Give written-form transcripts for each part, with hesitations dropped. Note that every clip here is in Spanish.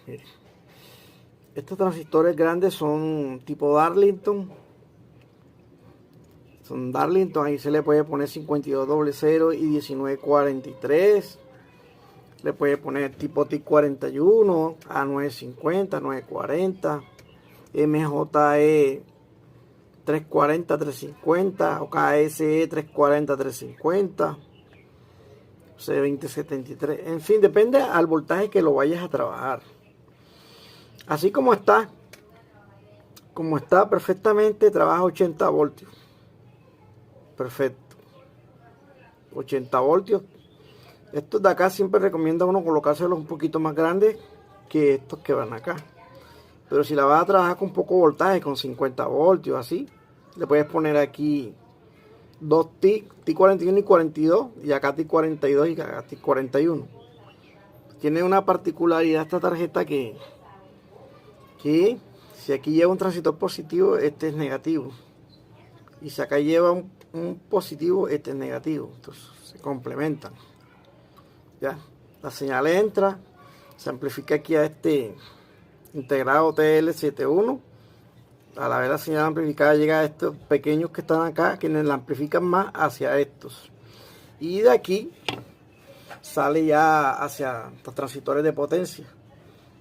Miren. Estos transistores grandes son tipo Darlington. Son Darlington, ahí se le puede poner 5200 y 1943. Le puede poner tipo TIC41, A950, 940, MJE 340, 350 o KSE 340, 350, C2073. En fin, depende al voltaje que lo vayas a trabajar. Así como está perfectamente, trabaja 80 voltios. Perfecto. 80 voltios. Estos de acá siempre recomienda uno colocárselos un poquito más grandes que estos que van acá. Pero si la vas a trabajar con poco voltaje, con 50 voltios, así, le puedes poner aquí dos TIC41 y 42, y acá TIC42 y acá TIC41. Tiene una particularidad esta tarjeta que si aquí lleva un transistor positivo, este es negativo. Y si acá lleva un positivo, este es negativo. Entonces se complementan. Ya, la señal entra, se amplifica aquí a este integrado TL71. A la vez la señal amplificada llega a estos pequeños que están acá, quienes la amplifican más hacia estos. Y de aquí sale ya hacia los transistores de potencia.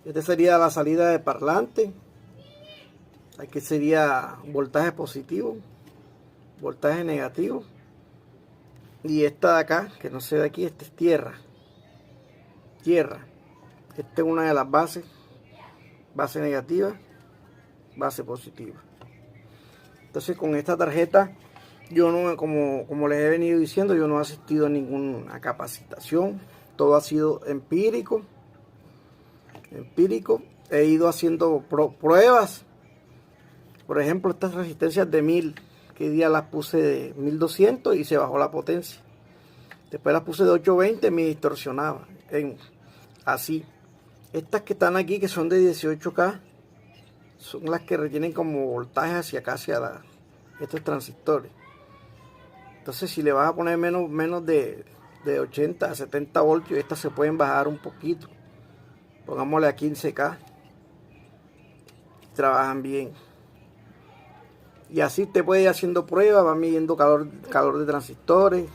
Este sería la salida de parlante. Aquí sería voltaje positivo, voltaje negativo. Y esta de acá, que no se ve aquí, esta es tierra. Esta es una de las bases. Base negativa, base positiva. Entonces con esta tarjeta, yo no, como les he venido diciendo, yo no he asistido a ninguna capacitación. Todo ha sido empírico. He ido haciendo pruebas. Por ejemplo, estas resistencias de 1000, que día las puse de 1200 y se bajó la potencia. Después las puse de 820 y me distorsionaba. Así. Estas que están aquí, que son de 18K, son las que retienen como voltaje hacia acá, hacia estos transistores. Entonces, si le vas a poner menos de 80 a 70 voltios, estas se pueden bajar un poquito. Pongámosle a 15K. Trabajan bien. Y así te puede ir haciendo pruebas, va midiendo calor de transistores,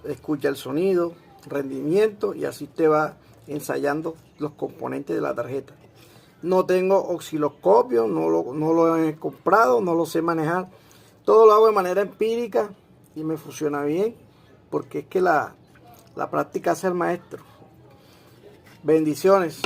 escucha el sonido, rendimiento, y así te va ensayando los componentes de la tarjeta. No tengo osciloscopio, no lo he comprado, no lo sé manejar. Todo lo hago de manera empírica y me funciona bien, porque es que la práctica hace el maestro. Bendiciones.